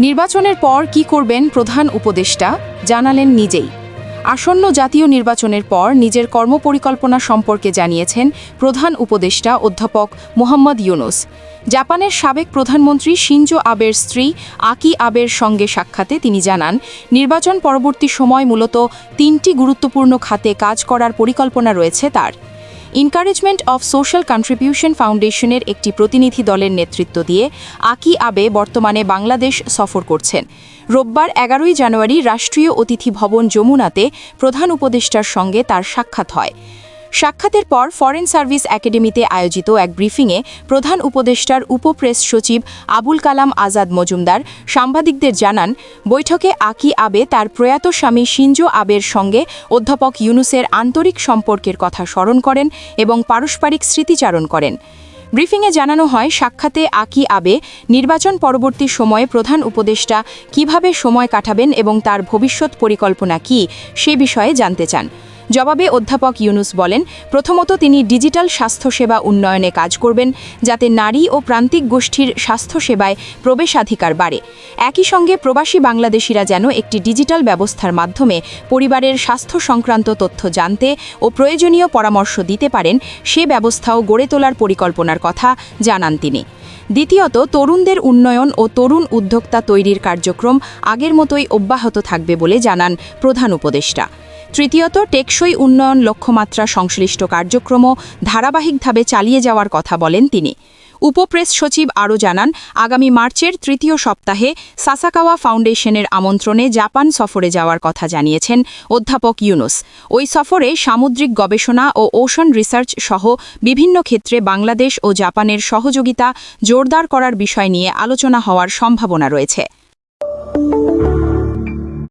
নির্বাচনের পর কি করবেন প্রধান উপদেষ্টা জানালেন নিজেই। আসন্ন জাতীয় নির্বাচনের পর নিজের কর্মপরিকল্পনা সম্পর্কে জানিয়েছেন প্রধান উপদেষ্টা অধ্যাপক মোহাম্মদ ইউনুস। জাপানের সাবেক প্রধানমন্ত্রী শিনজো আবের স্ত্রী আকি আবের সঙ্গে সাক্ষাতে তিনি জানান, নির্বাচন পরবর্তী সময় মূলত 3টি গুরুত্বপূর্ণ খাতে কাজ করার পরিকল্পনা রয়েছে তার। এনকারেজমেন্ট অফ সোশ্যাল কন্ট্রিবিউশন ফাউন্ডেশনের একটি প্রতিনিধি দলের নেতৃত্ব দিয়ে আকি আবে বর্তমানে বাংলাদেশ সফর করছেন। রোববার 11 জানুয়ারি রাষ্ট্রীয় অতিথি ভবন যমুনাতে প্রধান উপদেষ্টার সঙ্গে তার সাক্ষাৎ হয়। সাক্ষাতের পর ফরেন সার্ভিস একাডেমিতে আয়োজিত এক ব্রিফিংয়ে প্রধান উপদেষ্টার উপপ্রেস সচিব আবুল কালাম আজাদ মজুমদার সাংবাদিকদের জানান, বৈঠকে আকি আবে তার প্রয়াত স্বামী শিনজো আবের সঙ্গে অধ্যাপক ইউনুসের আন্তরিক সম্পর্কের কথা স্মরণ করেন এবং পারস্পরিক স্মৃতিচারণ করেন। ব্রিফিংয়ে জানানো হয়, সাক্ষাতে আকি আবে নির্বাচন পরবর্তী সময়ে প্রধান উপদেষ্টা কিভাবে সময় কাটাবেন এবং তার ভবিষ্যৎ পরিকল্পনা কী সে বিষয়ে জানতে চান। জবাবে অধ্যাপক ইউনুস বলেন, প্রথমত তিনি ডিজিটাল স্বাস্থ্যসেবা উন্নয়নে কাজ করবেন, যাতে নারী ও প্রান্তিক গোষ্ঠীর স্বাস্থ্যসেবায় প্রবেশাধিকার বাড়ে। একই সঙ্গে প্রবাসী বাংলাদেশিরা যেন একটি ডিজিটাল ব্যবস্থার মাধ্যমে পরিবারের স্বাস্থ্য সংক্রান্ত তথ্য জানতে ও প্রয়োজনীয় পরামর্শ দিতে পারেন, সে ব্যবস্থাও গড়ে তোলার পরিকল্পনার কথা জানান তিনি। দ্বিতীয়ত, তরুণদের উন্নয়ন ও তরুণ উদ্যোক্তা তৈরির কার্যক্রম আগের মতোই অব্যাহত থাকবে বলে জানান প্রধান উপদেষ্টা। তৃতীয়ত, টেকসই উন্নয়ন লক্ষ্যমাত্রা সংশ্লিষ্ট কার্যক্রমও ধারাবাহিকভাবে চালিয়ে যাওয়ার কথা বলেন তিনি। উপপ্রেস সচিব আরও জানান, আগামী মার্চের 3য় সপ্তাহে সাসাকাওয়া ফাউন্ডেশনের আমন্ত্রণে জাপান সফরে যাওয়ার কথা জানিয়েছেন অধ্যাপক ইউনুস। ওই সফরে সামুদ্রিক গবেষণা ও ওশন রিসার্চ সহ বিভিন্ন ক্ষেত্রে বাংলাদেশ ও জাপানের সহযোগিতা জোরদার করার বিষয় নিয়ে আলোচনা হওয়ার সম্ভাবনা রয়েছে।